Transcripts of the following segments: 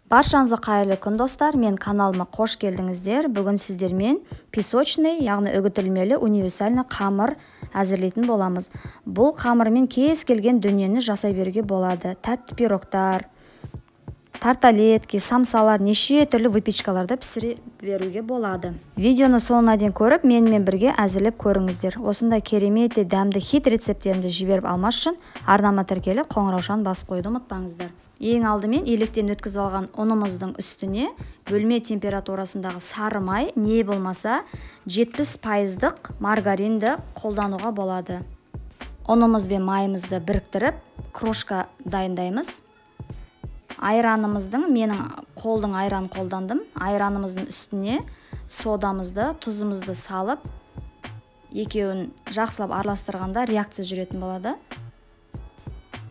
Баршаңызға қайырлы күн достар, мен каналыма қош келдіңіздер. Бүгін сіздермен песочный, яғни үгітілмелі универсальный қамыр әзірлейтін боламыз. Бұл қамырмен кез келген дүниені жасай беруге болады. Тәтті пирогтар, тарталетки, самсалар, неше түрлі выпечкаларды пісіре беруге болады. Видеоны соңына дейін көріп, менімен бірге әзірлеп көріңіздер. Осындай керемет дәмді хит рецепттерімді жіберіп алмас үшін арнама тіркеліп қоңыраушаны басып қойды ұмытпаңыздар. Ең алдымен електен өткізіп алған ұнымыздың үстіне бөлме температурасындағы сары май, не болмаса 70% маргаринді қолдануға болады. Ұнымыз бен майымызды біріктіріп, крошка дайындаймыз. Айранымыздың, менің қолдың айран қолдандым. Айранымыздың үстіне содамызды, тұзымызды салып, екеуін жақсылап араластырғанда реакция жүретін болады.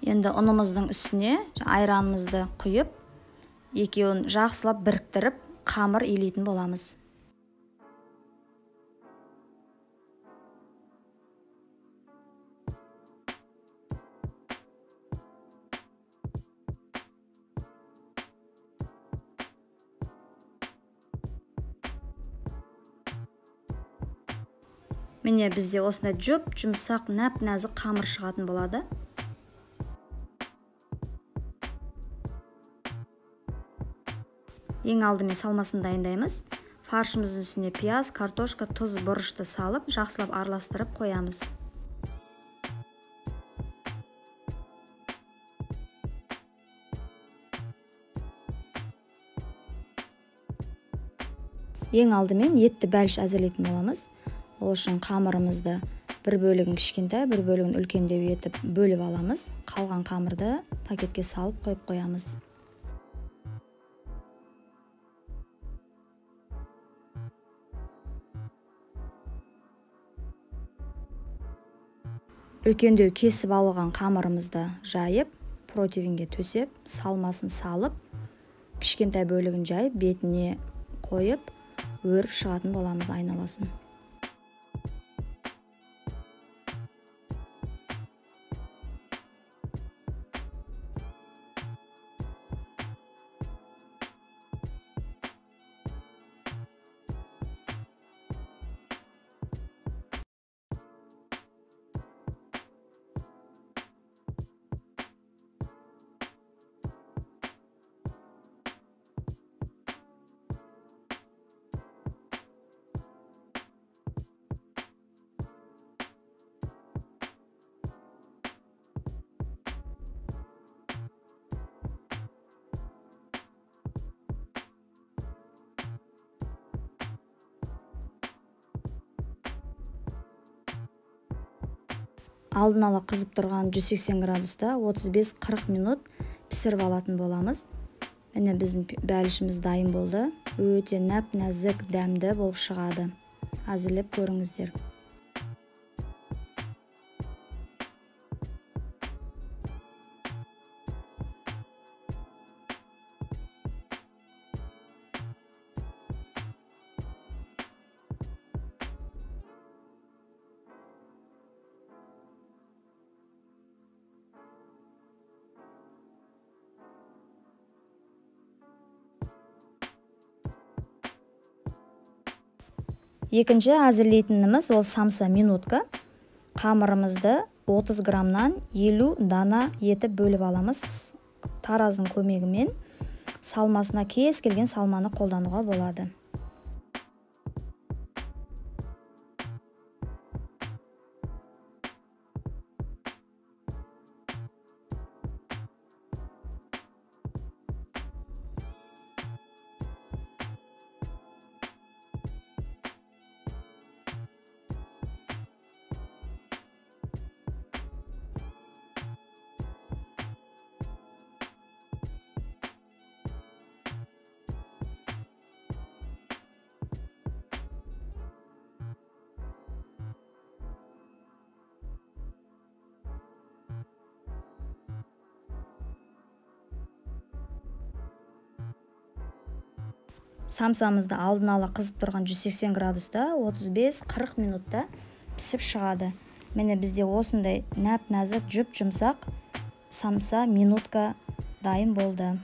Енді ұнымыздың үстіне айранымызды құйып, екеуін жақсылап біріктіріп, қамыр илейтін боламыз. Міне бізде осындай жұмсақ, нәп-нәзік қамыр шығатын болады. Ең алдымен салмасын дайындаймыз. Фаршымыздың үстіне пияз, картошка, тұз, бұрышты салып, жақсылап араластырып қоямыз. Ең алдымен етті бәліш әзірлейтін боламыз. Ол үшін қамырымызды бір бөлігін кішкентай, бір бөлігін үлкендеу етіп бөліп аламыз. Қалған қамырды пакетке салып қойып қоямыз. Үлкендеу кесіп алған қамырымызды жайып, противенге төсеп, салмасын салып, кішкентай бөлігін жайып, бетіне қойып, өріп шығатын боламыз айналасын. Алдын ала қызып тұрған 180 градуста 35-40 минут пісіріп алатын боламыз. Міне біздің бәлішіміз дайын болды. Өте нәп-нәзік, дәмді болып шығады. Әзірлеп көріңіздер. Екінші әзірлейтініміз ол самса минутка. Қамырымызды 30 граммнан 50 дана етіп бөліп аламыз. Тараздың көмегімен салмасына кез келген салманы қолдануға болады. Самсамызды алдын ала қызып тұрған 180 градуста 35-40 минутта пісіп шығады. Міне бізде осындай нәп-нәзік жұмсақ самса минутка дайын болды.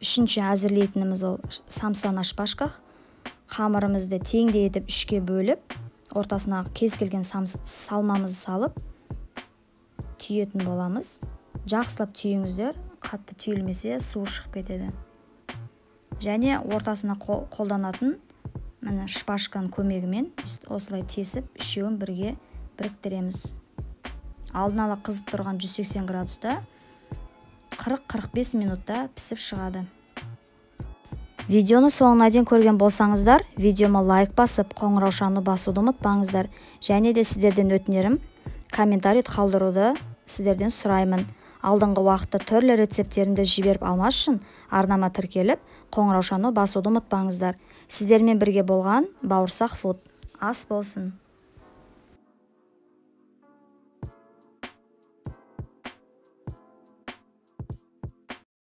Үшінші әзірлейтініміз ол самса на шпажках. Қамырымызды теңдей етіп үшке бөліп, ортасына кез келген салмамызды салып түйетін боламыз. Жақсылап түйіңіздер, қатты түйілмесе су шығып кетеді. Және ортасына қолданатын міне шпажканың көмегімен осылай тесіп, үшеуін бірге біріктіреміз. Алдын ала қызып тұрған 180 градуста 40-45 минутта пісіп шығады. Видеоны соңына дейін көрген болсаңыздар, видеома лайк басып, қоңыраушаны басуды ұмытпаңыздар. Және де сіздерден өтінерім, комментарий қалдыруды сіздерден сұраймын. Алдыңғы уақытта түрлі рецептерімді жіберіп алмас үшін арнама тіркеліп, қоңыраушаны басуды ұмытпаңыздар. Сіздермен бірге болған Бауырсақ Фуд. Ас болсын.